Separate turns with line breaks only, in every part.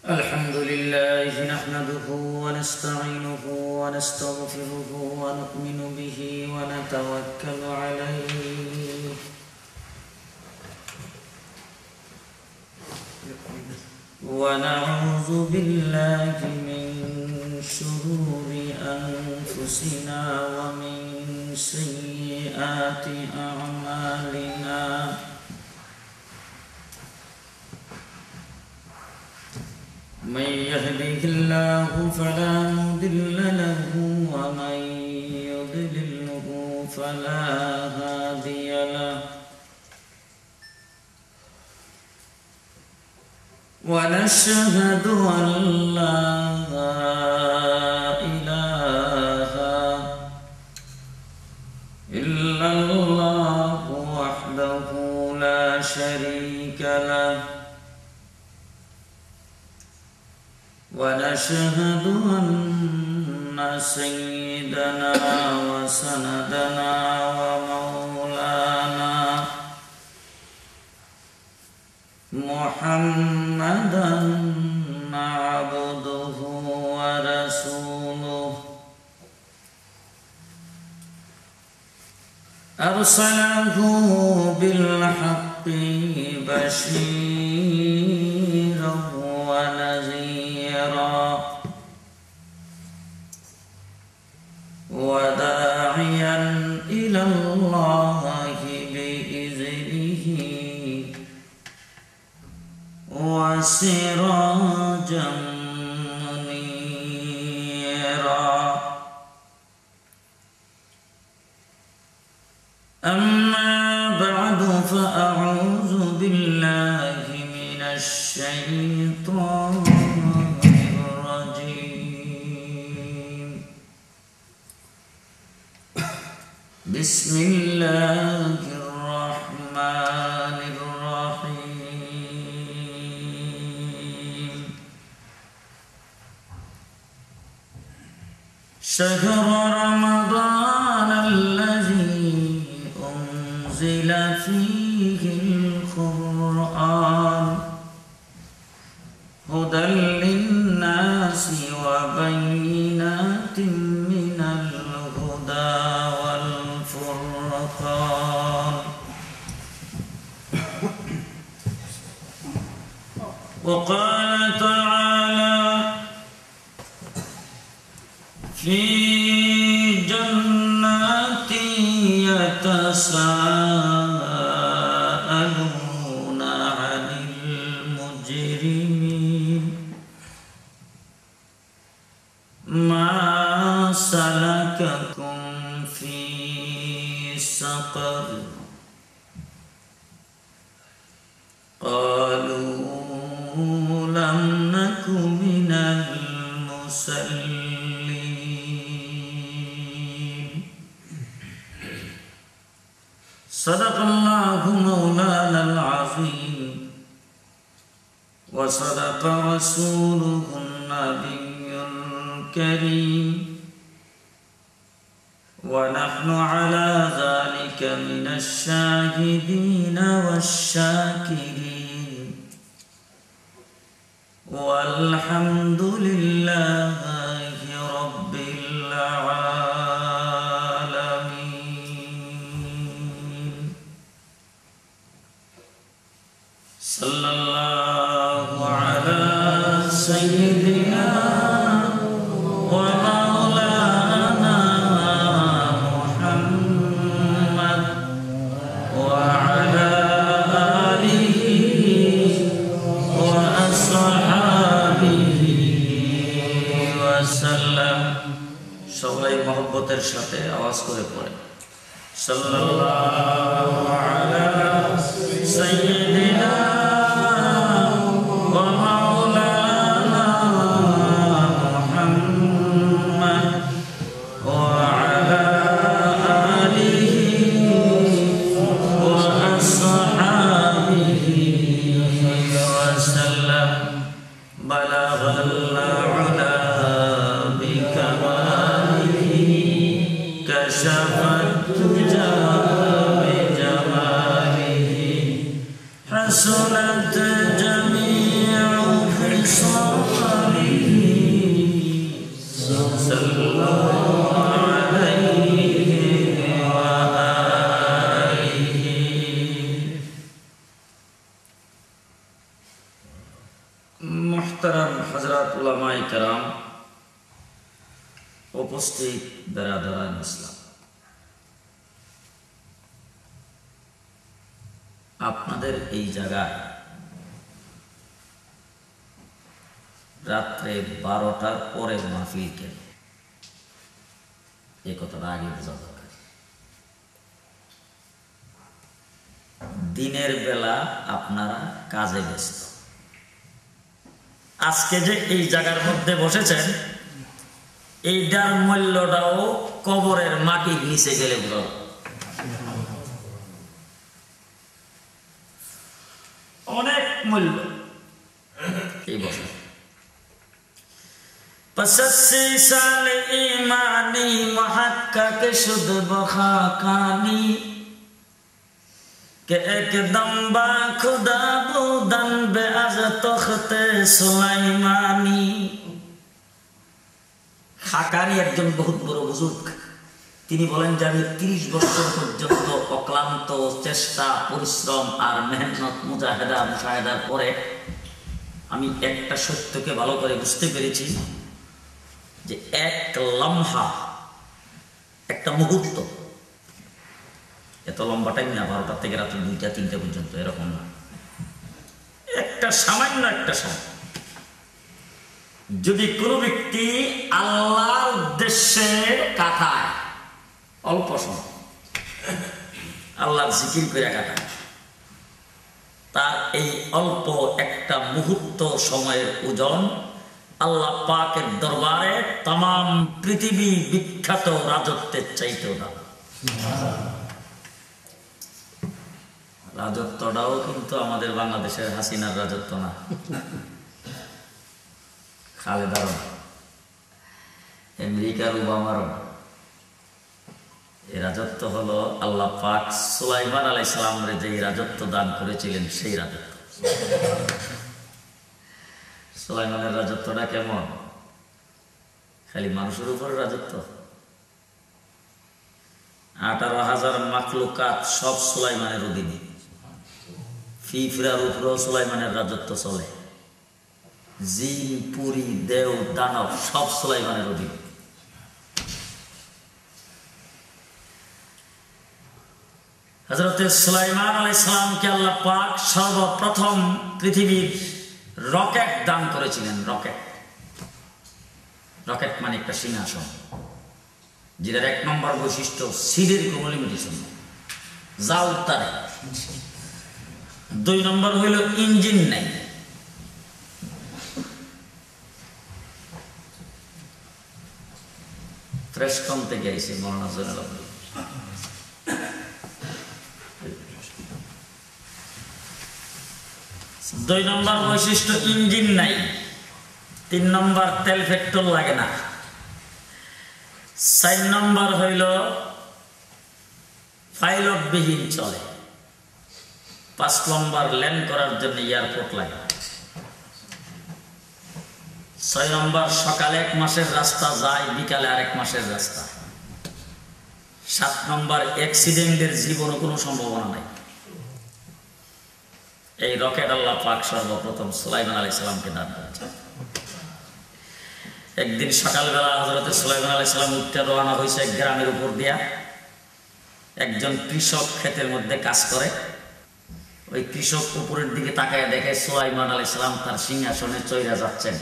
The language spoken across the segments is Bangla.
الحمد لله نحمده ونستعينه ونستغفره ونؤمن به ونتوكل عليه ونعوذ بالله من شرور أنفسنا ومن سيئات أعمالنا من يهده الله فلا مضل له ومن يضلله فلا هادي له ونشهد أن لا إله إلا الله وحده لا شريك له ونشهد أن سيدنا وسندنا ومولانا محمدا عبده ورسوله أرسله بالحق بشيرا ونذيرا وداعيا إلى الله بإذنه وسراجا منيرا أما بعد فأعوذ بالله من الشيطان الرجيم بسم الله الرحمن الرحيم شهر رمضان الذي أنزل فيه القرآن هدى للناس وبينات من الهدى والفرقان وقال تعالى في جنات يتساءلون عن المجرمين ما سلككم في سقر قالوا لم نك من المصلين صدق الله مولانا العظيم وصدق رسوله النبي الكريم ونحن على ذلك من الشاهدين والشاكرين والحمد لله رب العالمين صلى الله على سيدنا ومولانا محمد وعلى آله وأصحابه وسلم সবাই মহব্বতের সাথে আওয়াজ করে পড়ে সাল্লাল্লাহু আলা সাইয়্যিদিনা ওয়া মাওলানা মুহাম্মদ ওয়া আলা আলিহি ওয়া আসহাবিহি ওয়া সাল্লাম বালাগাল উলা كشف الدجى بجماله حسنت جميع خصاله মুহতারাম হযরত উলামায়ে কেরাম, উপস্থিত বেরাদারান ইসলাম, আপনাদের এই জায়গায় রাত্রে 12টার পরে মাহফিল কেন, এই কথাটা আগে বোঝা দরকার। দিনের বেলা আপনারা কাজে ব্যস্ত, আজকে যে এই জায়গার মধ্যে বসেছেন এইটার মূল্যটাও কবরের মাটির নিচে গেলে বোঝা, অনেক মূল্য এই বছর। पसस्सी साल ईमानी महक्कक शुद बखाकानी के एकदम बा खुदा बुदन बे आज तख्ते सुलाइमानी। খাকানি একজন বহুত বড় বুজুর্গ, তিনি বলেন যে আমি 30 বছর পর্যন্ত অক্লান্ত চেষ্টা, পরিশ্রম আর মেহনত, মুজাহেদার পরে আমি একটা সত্যকে ভালো করে বুঝতে পেরেছি যে এক লম্হা, একটা মুহূর্ত, এত লম্বা টাইম না, 12টা থেকে রাত্রি 2টা-3টা পর্যন্ত, এরকম না, একটা সামান্য একটা সময় যদি কোনো ব্যক্তি আল্লাহর উদ্দেশ্যে কাটায়, অল্প সময় আল্লাহর জিকির করে কাটায়, তার এই অল্প একটা মুহূর্ত সময়ের ওজন আল্লাহ পাকের দরবারে তামাম পৃথিবী বিখ্যাত রাজত্বের চাইতেও দাম। রাজত্বটাও কিন্তু আমাদের বাংলাদেশের হাসিনার রাজত্ব না, খালেদার, আমেরিকার ওবামারও। এই রাজত্ব হলো আল্লাহ পাক সুলাইমান আলাইহিস সালামের যে রাজত্ব দান করেছিলেন সেই রাজত্ব। সুলাইমানের রাজত্বটা কেমন? খালি মানুষের উপরে রাজত্ব, 18,000 মাখলুকাত সব সুলাইমানের অধীনে, ফিফরার উপরেও সুলাইমানের রাজত্ব চলে, জিন, পুরি, দেও, দানব সব সুলাইমানের অধীনে। হযরত সুলাইমান আলাইহিস সালামকে আল্লাহ পাক সর্বপ্রথম পৃথিবীর রকেট দান করেছিলেন। রকেট মানে একটা সিংহাসন, যেটার 1 নম্বর বৈশিষ্ট্য সিডের কোনো লিমিটেশন, যা উত্তারে। 2 নম্বর হইল ইঞ্জিন নাই। ফ্রেশকম থেকে আইসে মৌলানা জয়নুল আবেদিন। 2 নম্বর বৈশিষ্ট্য ইঞ্জিন নাই। 3 নম্বর তেল পেট্রোল লাগে না। 4 নম্বর হইল পাইলটবিহীন চলে। 5 নম্বর ল্যান্ড করার জন্য এয়ারপোর্ট লাগে। 6 নম্বর সকালে 1 মাসের রাস্তা যায়, বিকালে আরেক মাসের রাস্তা। 7 নম্বর অ্যাক্সিডেন্টের জীবনে কোনো সম্ভাবনা নাই। এই রকেট আল্লাহ পাক সর্বপ্রথম সুলাইমান আলাইহিস সালামকে দান করেছেন। একদিন সকালবেলা হযরত সুলাইমান আলাইহিস সালাম উঠে রওনা হয়েছে গ্রামের উপর দিয়া। একজন কৃষক ক্ষেতের মধ্যে কাজ করে। ওই কৃষক উপরের দিকে তাকায় দেখে সুলাইমান আলাইহিস সালাম তার সিংহাসনে চইরা যাচ্ছেন।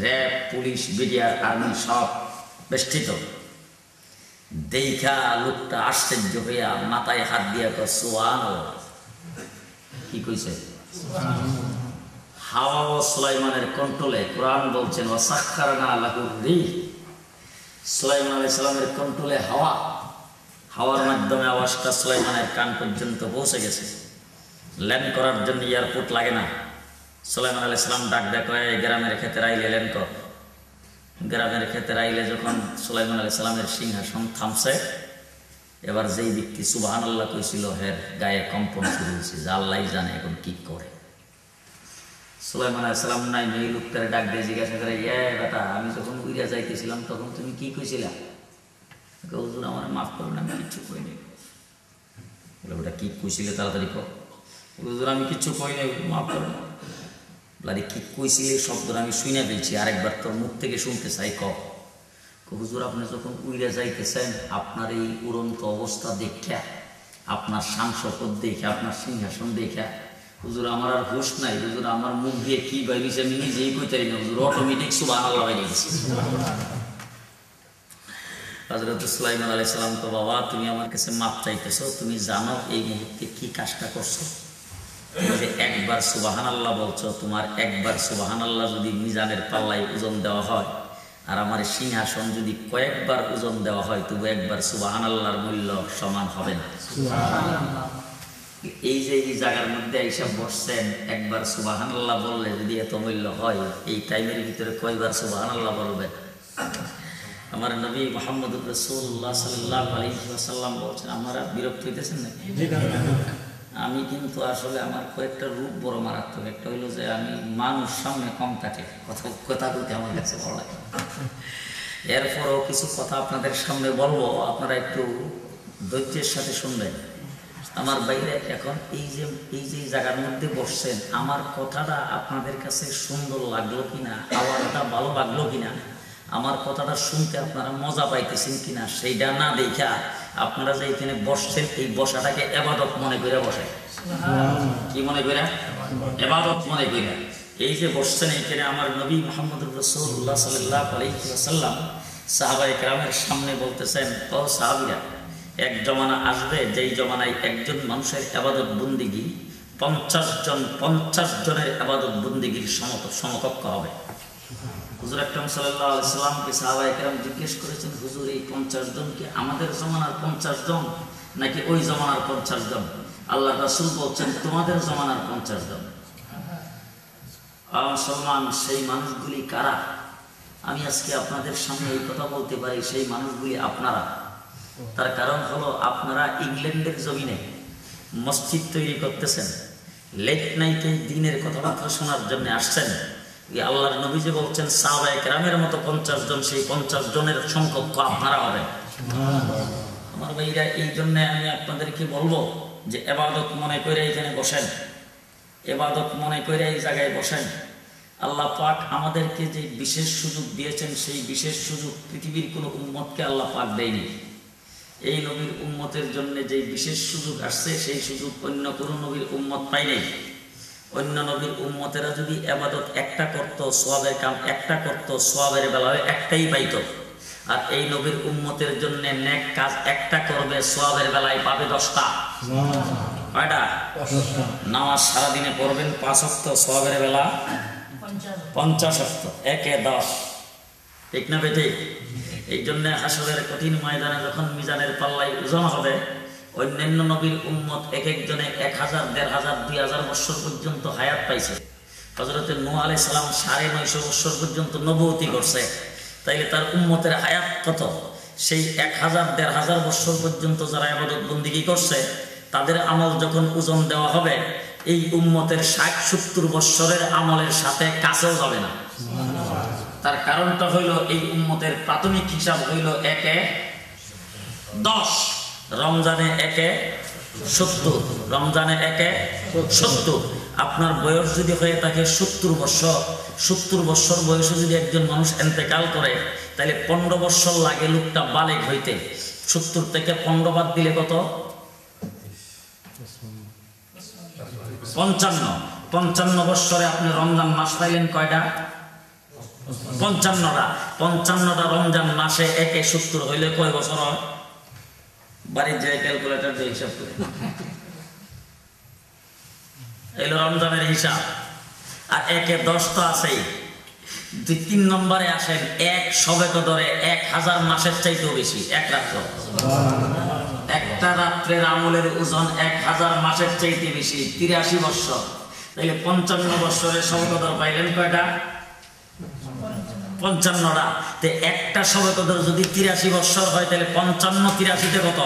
র্যাব, পুলিশ, বিডিআর, আর্মি সব বেষ্টিত। দেখা লোকটা আশ্চর্য হইয়া মাথায় হাত দিয়া কয় সুবহানাল্লাহ। কি কইছে? হাওয়া ও সুলাইমানের কন্ট্রোলে। কোরআন বলছেন ওয়াসাখখারনা লাহুর রিহ। সুলাইমান আলাইহিস সালামের কন্ট্রোলে হাওয়া, হাওয়ার মাধ্যমে আওয়াজটা সুলাইমানের কান পর্যন্ত পৌঁছে গেছে। ল্যান্ড করার জন্য এয়ারপোর্ট লাগে না। সুলাইমান আলাইহিস সালাম ডাক ডাক হয় গ্রামের ক্ষেতের আইলে ল্যান্ড কর। গ্রামের ক্ষেতের আইলে যখন সুলাইমান আলাইহিস সালামের সিংহাসন থামছে, এবার যেই ব্যক্তি সুবহানাল্লাহ কইছিল হের গায়ে কম্পন শুরু হয়েছে, যে আল্লাহই জানে এখন কি করে। সুলাইমান আলাইহিস সালাম নাই মেয়ে লোকটারে ডাক দিয়ে জিজ্ঞাসা করে, বেটা আমি যখন উইরা যাইতেছিলাম তখন তুমি কি কইছিলা? হুজুর আমার মাফ করুন, আমি কিচ্ছু কইনি। বলে ওটা কি কইছিলে তাড়াতাড়ি কর। হুজুর আমি কিচ্ছু কই নাই, মাফ করুন। বলে কি কইছিলি শব্দটা আমি শুনে ফেলছি, আরেকবার তোর মুখ থেকে শুনতে চাই। হুজুর আপনি যখন উইরে যাইতেছেন আপনার এই উড়ন্ত অবস্থা দেখা, আপনার সাংসদ দেখে, আপনার সিংহাসন দেখা হুজুর আমার আর হুশ নাই। হুজুর আমার মুখ দিয়ে কি বাইছে আমি নিজেই কইতারি না। হুজুর অটোমেটিক সুবহানাল্লাহ বাইরে গেছে। হযরত সুলাইমান আলাইহিস সালাম তো বাবা তুমি আমার কাছে মাপ চাইতেছো, তুমি জানো এই মুহূর্তে কি কাজটা করছো? যে একবার সুবহানাল্লাহ বলছো, তোমার একবার সুবহানাল্লাহ যদি মিজানের পাল্লায় ওজন দেওয়া হয় আর আমার সিংহাসন যদি কয়েকবার ওজন দেওয়া হয় তবু একবার সুবহানাল্লাহর মূল্য সমান হবে না। এই যে এই জায়গার মধ্যে এইসব বসছেন, একবার সুবহানাল্লাহ বললে যদি এত মূল্য হয়, এই টাইমের ভিতরে কয়বার সুবহানাল্লাহ বলবে? আমার নবী মুহাম্মদুর রাসূলুল্লাহ সাল্লাল্লাহু আলাইহি ওয়াসাল্লাম বলছেন, আপনারা বিরক্ত হইতেছেন না? আমি কিন্তু আসলে আমার কয়েকটা রূপ বড় মারাত্মক। একটা হইলো যে আমি মানুষ সামনে কম থাকে, কথা বলতে আমার কাছে ভালো লাগে। এরপরও কিছু কথা আপনাদের সামনে বলবো, আপনারা একটু ধৈর্যের সাথে শুনবেন। আমার বাইরে এখন এই যে জায়গার মধ্যে বসছেন, আমার কথাটা আপনাদের কাছে সুন্দর লাগলো কিনা, আওয়াজটা ভালো লাগলো কিনা, আমার কথাটা শুনতে আপনারা মজা পাইতেছেন কিনা, সেইটা না দেখা আপনারা যে এখানে বসছেন এই বসাটাকে ইবাদত মনে করে বসে। কি মনে করে? ইবাদত মনে করে। এই যে বসছেন এখানে আমার নবী মুহাম্মদুর রাসূলুল্লাহ সাল্লাল্লাহু আলাইহি ওয়াসাল্লাম সাহাবায়ে কেরামের সামনে বলতেছেন, ও সাহাবীরা, এক জমানা আসবে যেই জমানায় একজন মানুষের ইবাদত বন্দেগী 50 জনের ইবাদত বন্দেগীর সমকক্ষ হবে। হুজুর আকরাম সাল্লাল্লাহু আলাইহি সাল্লামকে সাহাবায়ে কেরাম জিজ্ঞেস করেছেন, হুজুর এই 50 জন কি আমাদের জমানার 50 জন নাকি ওই জমানার 50 জন? আল্লাহ রাসূল বলছেন তোমাদের জমানার 50 জন। মুসলমান সেই মানুষগুলি কারা? আমি আজকে আপনাদের সামনে এই কথা বলতে পারি, সেই মানুষগুলি আপনারা। তার কারণ হলো আপনারা ইংল্যান্ডের জমিনে মসজিদ তৈরি করতেছেন, লেট নাইটে দিনের কথাবার্তা শোনার জন্য আসছেন। আল্লাহর নবী যে বলছেন সাহাবায়ে কেরামের মতো 50 জন, সেই 50 জনের সংখ্যক আপনারা হবেন। আমার ভাইরা, এই জন্য আমি আপনাদেরকে বলবো যে ইবাদত মনে করে এখানে বসেন, ইবাদত মনে করে এই জায়গায় বসেন। আল্লাহ পাক আমাদেরকে যে বিশেষ সুযোগ দিয়েছেন, সেই বিশেষ সুযোগ পৃথিবীর কোনো উম্মতকে আল্লাহ পাক দেয়নি। এই নবীর উম্মতের জন্য যে বিশেষ সুযোগ আসছে, সেই সুযোগ অন্য কোনো নবীর উম্মত পায় নাই। অন্য নবীর উম্মতেরা যদি ইবাদত একটা করত, সওয়াবের কাম একটা করত, সওয়াবের বেলায় একটাই পাইত। আর এই নবীর উম্মতের জন্য নেক কাজ একটা করবে, সওয়াবের বেলায় পাবে 10টা। কয়টা? নামাজ সারাদিনে পড়বেন 5 ওয়াক্ত, সওয়াবের বেলা 50 ওয়াক্ত, 1 এ 10। ঠিক না বেটি? এই জন্য হাসরের কঠিন ময়দানে যখন মিজানের পাল্লায় ওজন হবে, অন্যান্য নবীর উম্মত এক একজনে 1000, 1500, 2000 বছর পর্যন্ত হায়াত পাইছে। হযরত নূহ আলাইহিস সালাম 950 বছর পর্যন্ত নবুয়তি করছে। তাইলে তার উম্মতের হায়াত কত? সেই 1000, 1500 বছর পর্যন্ত যারা ইবাদত বন্দেগী করছে, তাদের আমল যখন ওজন দেওয়া হবে, এই উম্মতের 60-70 বছরের আমলের সাথে কাছেও যাবে না। তার কারণটা হইল এই উম্মতের প্রাথমিক হিসাব হইল 1 এ 10, রমজানে 1 এ 70, রমজানে 1 এ 70। আপনার বয়স যদি হয়ে থাকে 70 বছর, 70 বছর বয়সে যদি একজন মানুষ ইন্তেকাল করে, তাহলে 15 বছর লাগে লোকটা বালেগ হইতে। 70 থেকে 15 বাদ দিলে কত? 55। 55 বছরে আপনি রমজান মাস পাইলেন কয়টা? 55টা। 55টা রমজান মাসে 1 এ 70 হইলে কয় বছর হয়? বাড়ির যে ক্যালকুলেটর দিয়ে হিসাব করে এলো রমজানের হিসাব। আর 1 এ 10 তো আছেই। 3 নম্বরে আসেন, 1 শবে কদরে 1000 মাসের চাইতেও বেশি। 1 রাত্র, একটা রাত্রের আমলের ওজন 1000 মাসের চাইতে বেশি, 83 বছর। তাইলে 55 বছরের শবে কদর পাইলেন কয়টা? 55টা। একটা শবে কদর যদি 83 বছর হয়, তাহলে 55 83 তে কত?